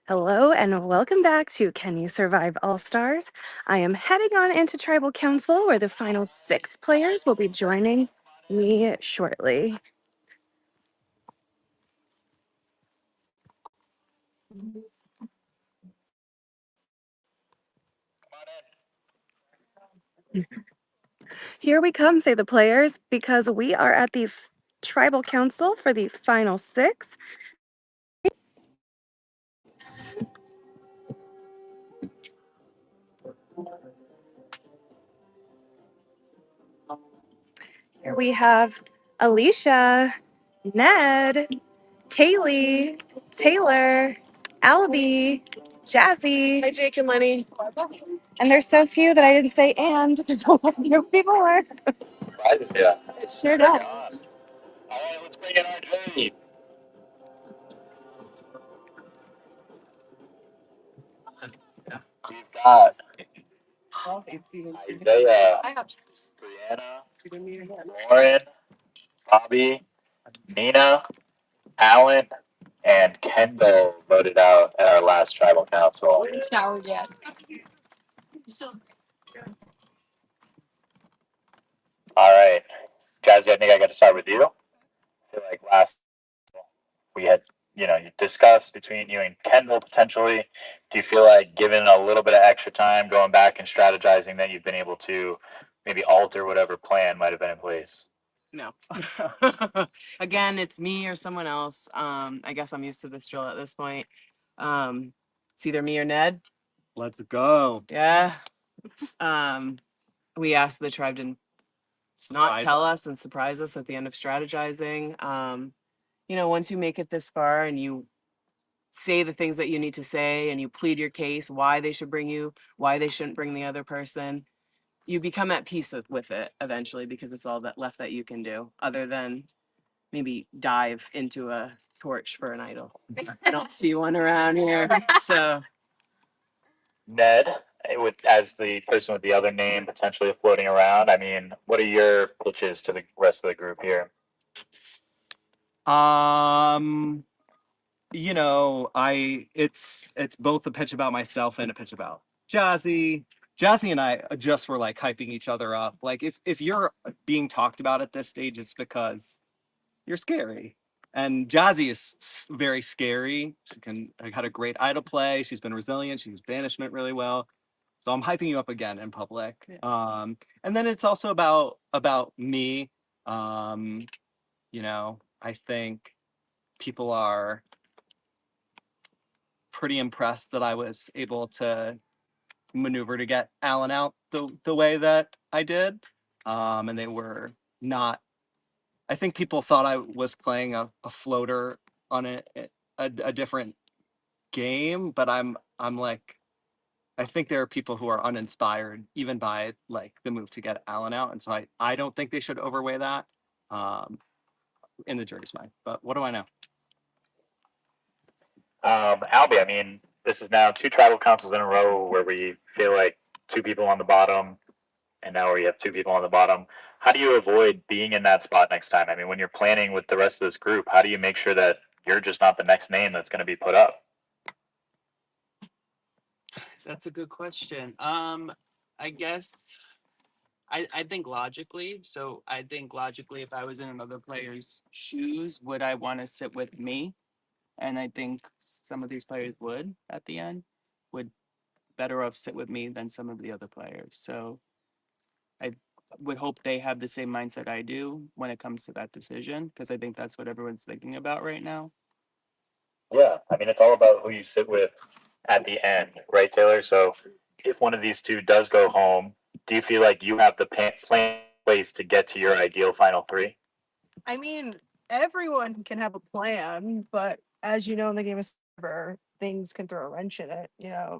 Hello and welcome back to Can You Survive All Stars? I am heading on into Tribal Council where the final 6 players will be joining me shortly. Here we come, say the players, because we are at the Tribal Council for the final 6. Here we have Alicia, Ned, Kaylee, Taylor, Albie, Jazzy. Hi, Jake and Lenny. And there's so few that I didn't say and because a lot of new people were. Yeah. It sure does. All right, let's bring in our jury. We've got Isaiah, Brianna, Lauren, Bobby, Nina, Alan, and Kendall voted out at our last tribal council. Showered yet? All right, Jazzy, I think I got to start with you. I feel like last we had, you discussed between you and Kendall potentially. Do you feel like given a little bit of extra time going back and strategizing that you've been able to maybe alter whatever plan might have been in place? No. Again, it's me or someone else. I guess I'm used to this drill at this point. It's either me or Ned. Let's go. Yeah. We asked the tribe to not tell us and surprise us at the end of strategizing. Once you make it this far and you say the things that you need to say and you plead your case, why they should bring you, why they shouldn't bring the other person, you become at peace with it eventually because it's all that left that you can do other than maybe dive into a torch for an idol. I don't see one around here. So Ned, as the person with the other name potentially floating around, I mean, what are your pitches to the rest of the group here? It's both a pitch about myself and a pitch about Jazzy. Jazzy and I just were like hyping each other up. Like if you're being talked about at this stage, it's because you're scary. And Jazzy is very scary. She had a great idol play. She's been resilient. She used banishment really well. So I'm hyping you up again in public. Yeah. And then it's also about me. I think people are pretty impressed that I was able to maneuver to get Alan out the way that I did. And they were not. I think people thought I was playing a floater on a different game, but I'm like, I think there are people who are uninspired even by like the move to get Alan out, and so I don't think they should overweigh that in the jury's mind. But what do I know? Albie, I mean, this is now 2 tribal councils in a row where we feel like 2 people on the bottom, and now we have 2 people on the bottom. How do you avoid being in that spot next time? I mean, when you're planning with the rest of this group, how do you make sure that you're just not the next name that's going to be put up? That's a good question. I guess I think logically. So I think logically, if I was in another player's shoes, would I want to sit with me? And I think some of these players would at the end would better off sit with me than some of the other players. So I would hope they have the same mindset I do when it comes to that decision, because I think that's what everyone's thinking about right now. Yeah, I mean, it's all about who you sit with at the end, right, Taylor? So if one of these 2 does go home, do you feel like you have the plan in place to get to your ideal final 3? I mean, everyone can have a plan, but as you know, in the game of Survivor, things can throw a wrench in it.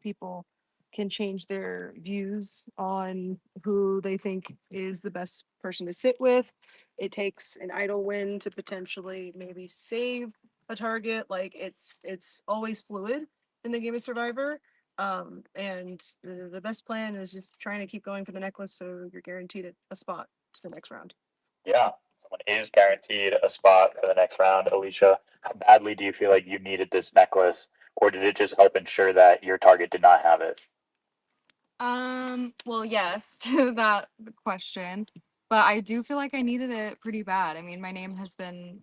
People can change their views on who they think is the best person to sit with. It takes an idol win to potentially maybe save a target. Like it's always fluid in the game of Survivor. And the best plan is just trying to keep going for the necklace so you're guaranteed a spot to the next round. Yeah, someone is guaranteed a spot for the next round. Alicia, how badly do you feel like you needed this necklace or did it just help ensure that your target did not have it? Well, yes, to that question, but I do feel like I needed it pretty bad. I mean, my name has been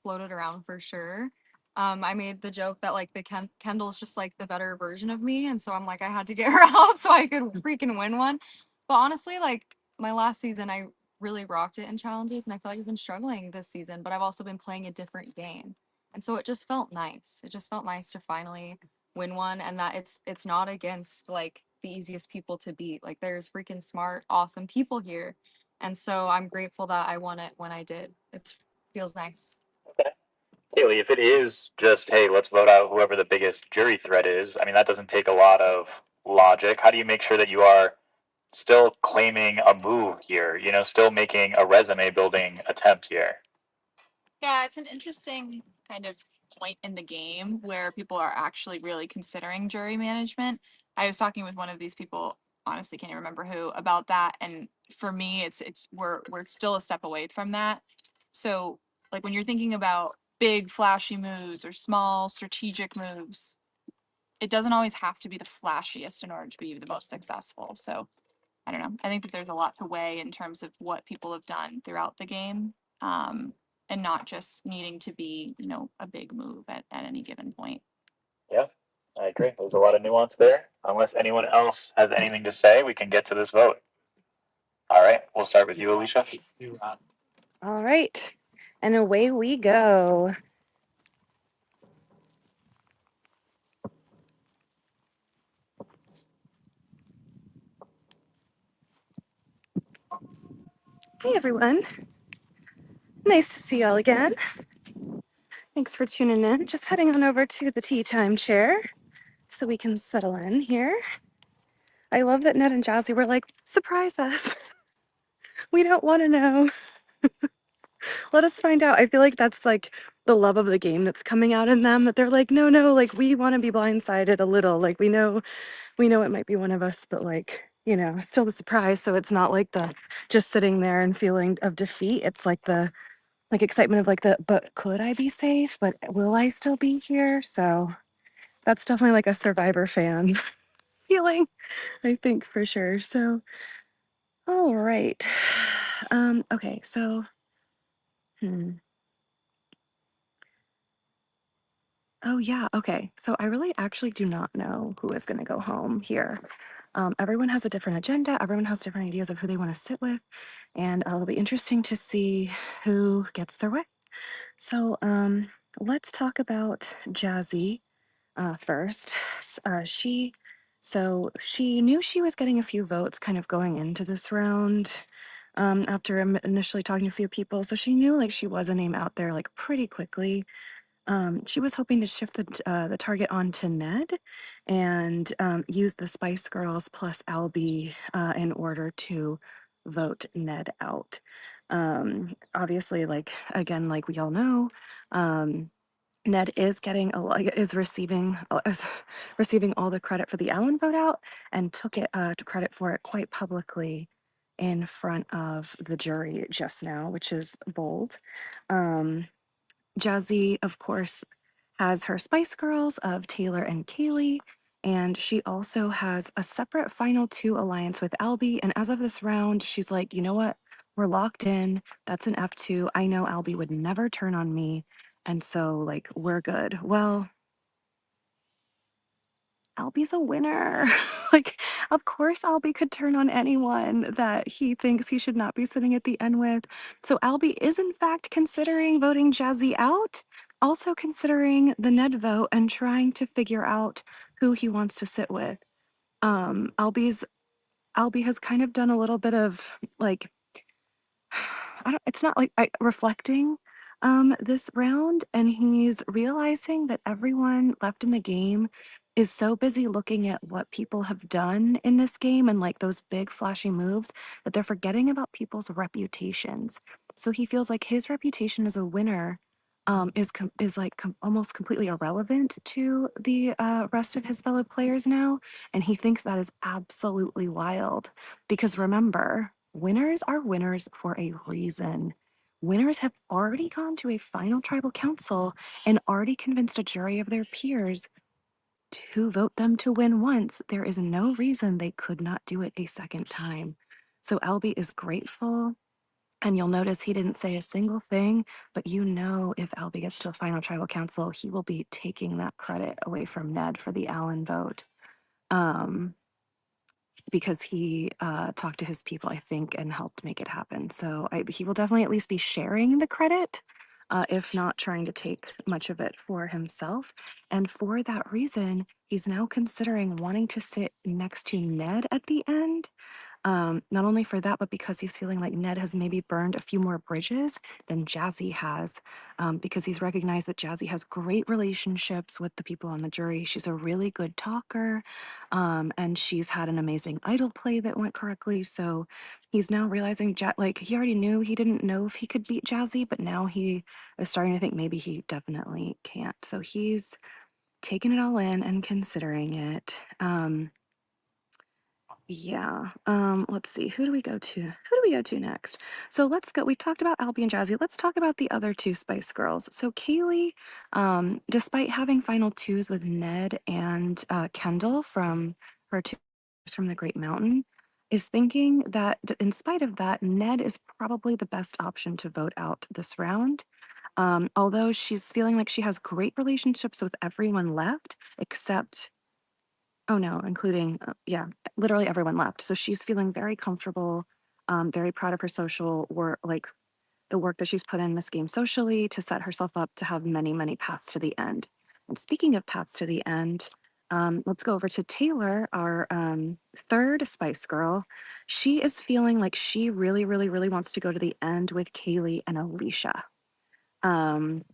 floated around for sure. I made the joke that like the Kendall's just like the better version of me, and so I'm like I had to get her out so I could freaking win one. But honestly, like my last season, I really rocked it in challenges, and I feel like I've been struggling this season, but I've also been playing a different game, and so it just felt nice. It just felt nice to finally win one, and that it's not against like the easiest people to beat. Like there's freaking smart, awesome people here. And so I'm grateful that I won it when I did. It feels nice. Okay. Kaylee, if it is just, hey, let's vote out whoever the biggest jury threat is, I mean, that doesn't take a lot of logic. How do you make sure that you are still claiming a move here, still making a resume building attempt here? Yeah, it's an interesting kind of point in the game where people are actually really considering jury management. I was talking with one of these people, honestly can't even remember who, about that. And for me, it's we're still a step away from that. So like when you're thinking about big flashy moves or small strategic moves, it doesn't always have to be the flashiest in order to be the most successful. So I don't know. I think that there's a lot to weigh in terms of what people have done throughout the game, and not just needing to be, a big move at any given point. Yeah, I agree. There's a lot of nuance there. Unless anyone else has anything to say, we can get to this vote. All right, we'll start with you, Alicia. All right. And away we go. Hey, everyone. Nice to see y'all again. Thanks for tuning in. Just heading on over to the tea time chair so we can settle in here. I love that Ned and Jazzy were like, surprise us. We don't want to know. Let us find out. I feel like that's like the love of the game that's coming out in them, that they're like, no, like we want to be blindsided a little. Like we know it might be one of us, but like, still the surprise. So it's not like the just sitting there and feeling of defeat. It's like the like excitement of like but could I be safe? But will I still be here? So that's definitely like a Survivor fan feeling, I think for sure. So, all right. Okay, so oh yeah, okay. So I really actually do not know who is gonna go home here. Everyone has a different agenda, everyone has different ideas of who they want to sit with, and it'll be interesting to see who gets their way. So let's talk about Jazzy first. She knew she was getting a few votes kind of going into this round after initially talking to a few people. So she knew like she was a name out there like pretty quickly. She was hoping to shift the target onto Ned and use the Spice Girls plus Albie in order to vote Ned out. Obviously, like again, like we all know, Ned is getting is receiving is receiving all the credit for the Allen vote out and took it to credit for it quite publicly in front of the jury just now, which is bold. Jazzy, of course, has her Spice Girls of Taylor and Kaylee, and she also has a separate Final Two alliance with Albie. And as of this round, she's like, you know what? We're locked in. That's an F2. I know Albie would never turn on me. And so, like, we're good. Well, Albie's a winner. Like, of course, Albie could turn on anyone that he thinks he should not be sitting at the end with. So, Albie is, in fact, considering voting Jazzy out, also considering the Ned vote and trying to figure out who he wants to sit with. Albie has kind of done a little bit of like it's not like reflecting this round, and he's realizing that everyone left in the game is so busy looking at what people have done in this game and like those big flashy moves that they're forgetting about people's reputations. So he feels like his reputation as a winner is like almost completely irrelevant to the rest of his fellow players now, and he thinks that is absolutely wild because remember, winners are winners for a reason. Winners have already gone to a final tribal council and already convinced a jury of their peers to vote them to win once, there is no reason they could not do it a second time. So Albie is grateful. And you'll notice he didn't say a single thing, but you know if Albie gets to a final tribal council, he will be taking that credit away from Ned for the Allen vote. Because he talked to his people, I think, and helped make it happen. So he will definitely at least be sharing the credit, if not trying to take much of it for himself. And for that reason, he's now considering wanting to sit next to Ned at the end. Not only for that, but because he's feeling like Ned has maybe burned a few more bridges than Jazzy has, because he's recognized that Jazzy has great relationships with the people on the jury. She's a really good talker, and she's had an amazing idol play that went correctly. So he's now realizing, like, he already knew he didn't know if he could beat Jazzy, but now he is starting to think maybe he definitely can't. So he's taking it all in and considering it. Yeah. Let's see. Who do we go to? Who do we go to next? So let's go. We talked about Albie and Jazzy. Let's talk about the other two Spice Girls. So Kaylee, despite having final twos with Ned and Kendall from her two from the Great Mountain, is thinking that in spite of that, Ned is probably the best option to vote out this round. Although she's feeling like she has great relationships with everyone left except oh, no, including, yeah, literally everyone left. So she's feeling very comfortable, very proud of her social work, like the work that she's put in this game socially to set herself up to have many, many paths to the end. And speaking of paths to the end, let's go over to Taylor, our third Spice Girl. She is feeling like she really, really, really wants to go to the end with Kaylee and Alicia. Um,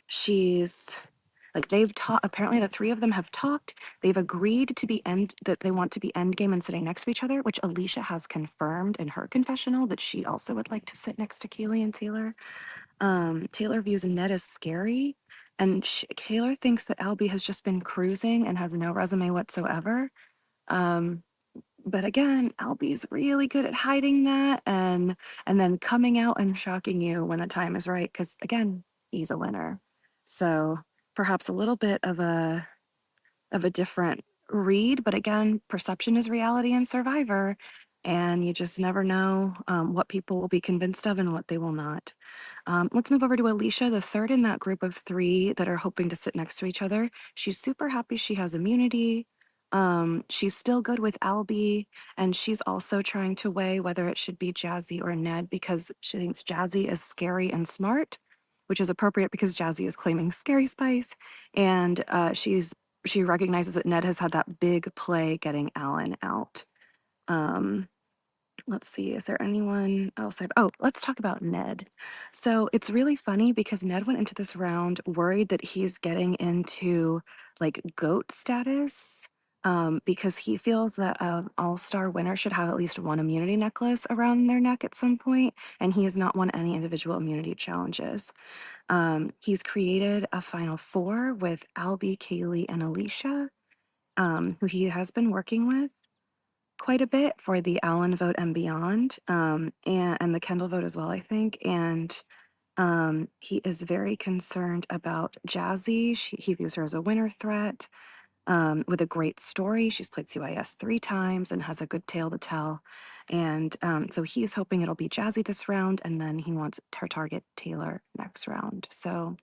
she's like they've talked, apparently the three of them have talked. They've agreed to be that they want to be end game and sitting next to each other, which Alicia has confirmed in her confessional that she also would like to sit next to Kaylee and Taylor. Taylor views Ned as scary, and Taylor thinks that Albie has just been cruising and has no resume whatsoever. um but again, Albie's really good at hiding that and then coming out and shocking you when the time is right, because again, he's a winner. So perhaps a little bit of a different read, but again, perception is reality in Survivor, and you just never know what people will be convinced of and what they will not. Let's move over to Alicia, the third in that group of three that are hoping to sit next to each other. She's super happy she has immunity. She's still good with Albie, and she's also trying to weigh whether it should be Jazzy or Ned because she thinks Jazzy is scary and smart, which is appropriate because Jazzy is claiming Scary Spice, and she recognizes that Ned has had that big play getting Alan out. Um, Let's see, is there anyone else? Oh, let's talk about Ned. So it's really funny because Ned went into this round worried that he's getting into like GOAT status, because he feels that an all-star winner should have at least one immunity necklace around their neck at some point, and he has not won any individual immunity challenges. He's created a final four with Albie, Kaylee, and Alicia, who he has been working with quite a bit for the Allen vote and beyond, and the Kendall vote as well, I think. And he is very concerned about Jazzy. He views her as a winner threat, with a great story. She's played CYS 3 times and has a good tale to tell. And so he's hoping it'll be Jazzy this round, and then he wants to target Taylor next round. So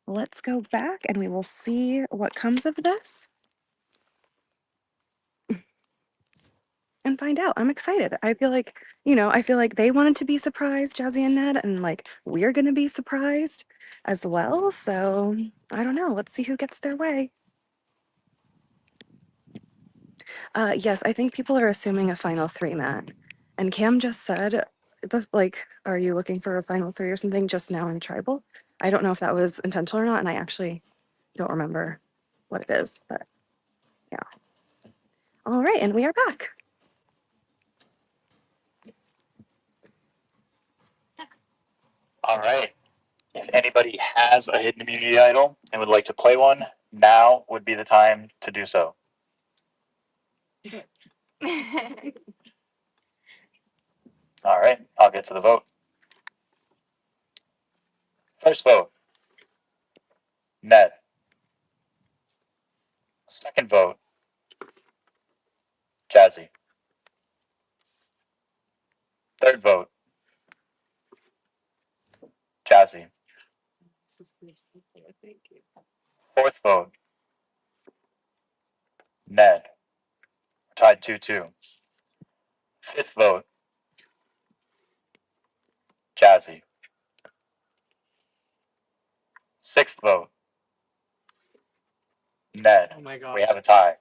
let's go back and we will see what comes of this and find out. I'm excited. I feel like, I feel like they wanted to be surprised, Jazzy and Ned, and like we're gonna be surprised as well. So I don't know. Let's see who gets their way. Yes, I think people are assuming a final three, Matt. And Cam just said, are you looking for a final three or something just now in tribal? I don't know if that was intentional or not, and I actually don't remember what it is, but yeah. All right, and we are back. All right. If anybody has a hidden immunity idol and would like to play one, now would be the time to do so. All right, I'll get to the vote. First vote, Ned. Second vote, Jazzy. Third vote, Jazzy. Fourth vote, Ned. Tied 2-2. Fifth vote, Jazzy. Sixth vote, Ned. Oh my god. We have a tie.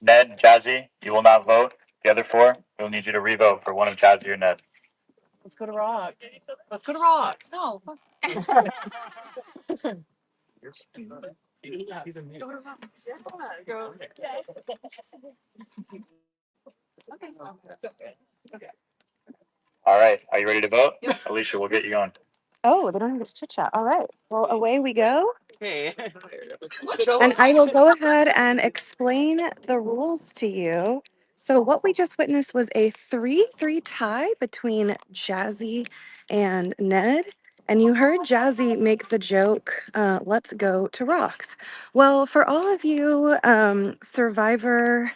Ned, Jazzy, you will not vote. The other four, we'll need you to revote for one of Jazzy or Ned. Let's go to Rocks. Let's go to Rocks. No. He's a mix. All right, are you ready to vote? Yep. Alicia, we'll get you going. Oh, they don't even get to chit chat. All right. Well, away we go. Hey. And I will go ahead and explain the rules to you. So, what we just witnessed was a 3-3 tie between Jazzy and Ned. And you heard Jazzy make the joke, let's go to Rocks. Well, for all of you Survivor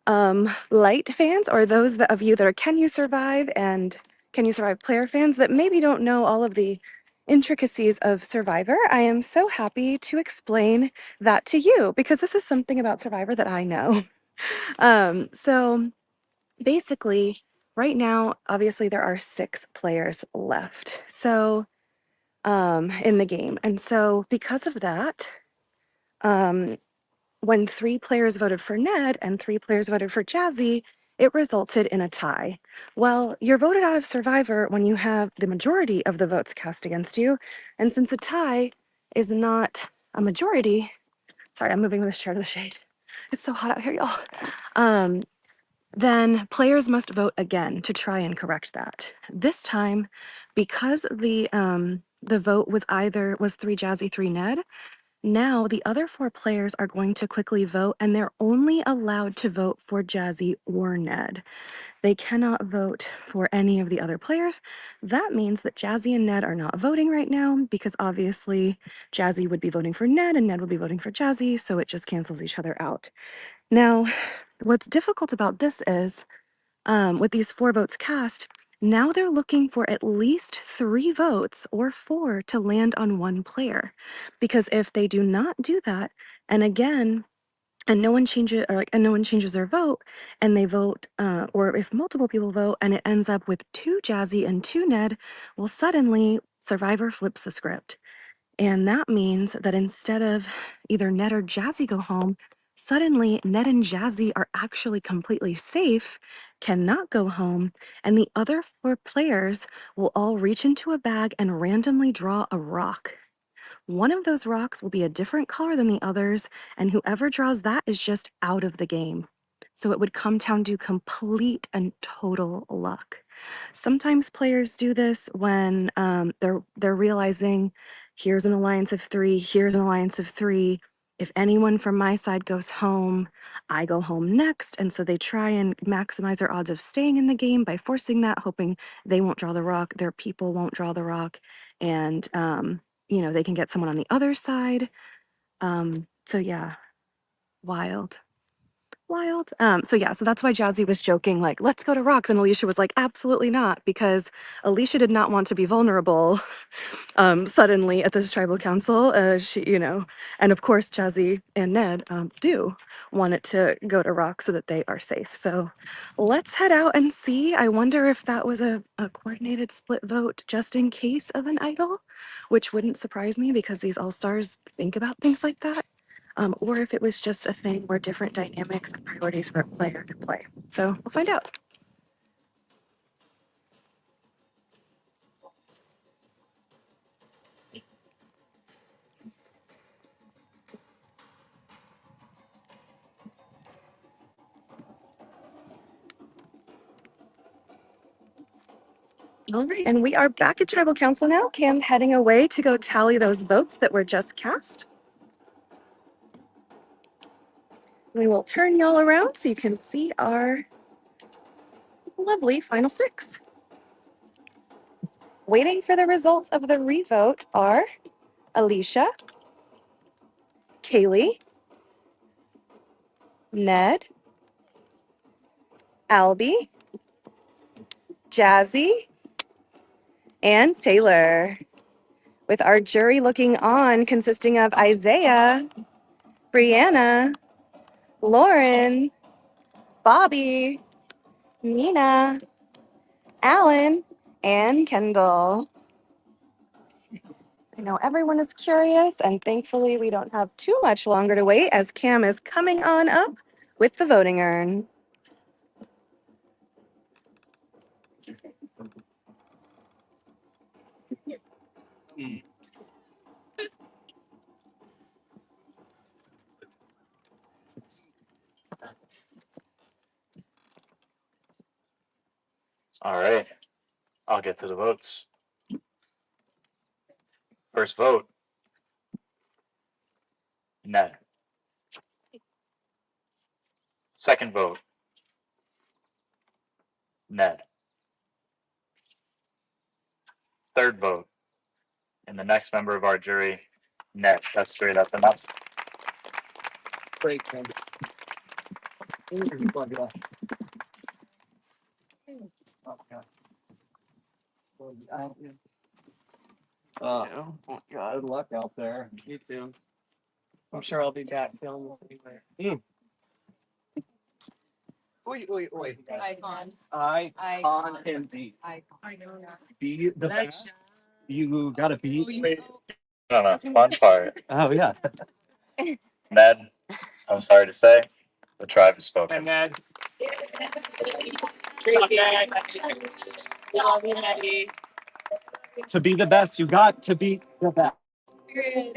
light fans, or those of you that are Can You Survive and Can You Survive player fans that maybe don't know all of the intricacies of Survivor, I am so happy to explain that to you because this is something about Survivor that I know. So basically, right now, obviously, there are 6 players left. So in the game. And so because of that, when 3 players voted for Ned and 3 players voted for Jazzy, it resulted in a tie. Well, you're voted out of Survivor when you have the majority of the votes cast against you. And since a tie is not a majority, sorry, I'm moving this chair to the shade. It's so hot out here, y'all. Then players must vote again to try and correct that. This time, because the vote was 3 Jazzy, 3 Ned, now, the other 4 players are going to quickly vote, and they're only allowed to vote for Jazzy or Ned. They cannot vote for any of the other players. That means that Jazzy and Ned are not voting right now because obviously Jazzy would be voting for Ned and Ned would be voting for Jazzy, so it just cancels each other out. Now, what's difficult about this is with these 4 votes cast, now they're looking for at least 3 votes or 4 to land on one player. Because if they do not do that, and again, and no one changes their vote, and they vote, or if multiple people vote and it ends up with 2 Jazzy and 2 Ned, well, suddenly Survivor flips the script. And that means that instead of either Ned or Jazzy go home, suddenly Ned and Jazzy are actually completely safe, cannot go home, and the other 4 players will all reach into a bag and randomly draw a rock. One of those rocks will be a different color than the others, and whoever draws that is just out of the game. So it would come down to complete and total luck. Sometimes players do this when they're realizing here's an alliance of 3, here's an alliance of 3. If anyone from my side goes home, I go home next. And so they try and maximize their odds of staying in the game by forcing that, hoping they won't draw the rock, their people won't draw the rock, and they can get someone on the other side. So yeah, wild. Wild. So that's why Jazzy was joking, like, let's go to Rocks. And Alicia was like, absolutely not, because Alicia did not want to be vulnerable suddenly at this tribal council. And of course, Jazzy and Ned do want it to go to Rocks so that they are safe. So let's head out and see. I wonder if that was a coordinated split vote just in case of an idol, which wouldn't surprise me because these all-stars think about things like that. Or if it was just a thing where different dynamics and priorities for a player could play. So we'll find out. All right, and we are back at Tribal Council now. Cam heading away to go tally those votes that were just cast. We will turn y'all around so you can see our lovely final 6. Waiting for the results of the revote are Alicia, Kaylee, Ned, Albie, Jazzy, and Taylor. With our jury looking on, consisting of Isaiah, Brianna, Lauren, Bobby, Nina, Alan, and Kendall. I know everyone is curious, and thankfully we don't have too much longer to wait as Cam is coming on up with the voting urn. All right, I'll get to the votes. First vote, Ned. Second vote, Ned. Third vote, and the next member of our jury, Ned. That's three. That's enough. Great, man. Oh, God, good luck out there. You too. I'm sure I'll be back filming this anyway. Wait. Icon. Icon indeed. Icon. Be the best. You gotta be. No, fun part. Oh yeah. Ned, I'm sorry to say, the tribe has spoken. And then To be the best, you got to be the best.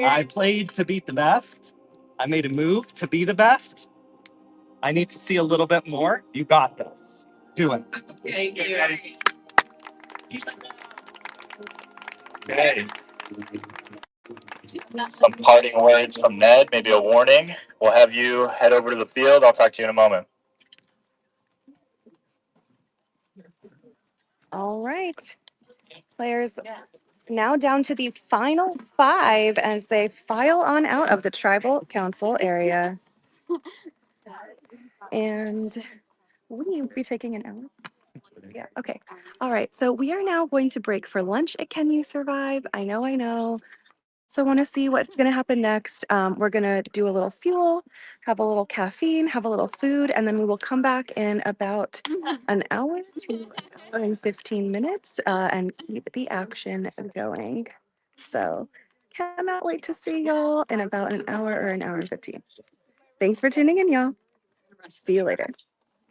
I played to beat the best. I made a move to be the best. I need to see a little bit more. You got this. Do it. Thank you. Okay. Some parting words from Ned, maybe a warning. We'll have you head over to the field. I'll talk to you in a moment. All right. Players now down to the final 5 as they file on out of the tribal council area. And will you be taking an hour? Yeah, okay. All right, so we are now going to break for lunch at Can You Survive? I know. So I want to see what's going to happen next. We're going to do a little fuel, have a little caffeine, have a little food, and then we will come back in about an hour to an hour and 15 minutes and keep the action going. So cannot wait to see y'all in about an hour or an hour and 15. Thanks for tuning in, y'all. See you later.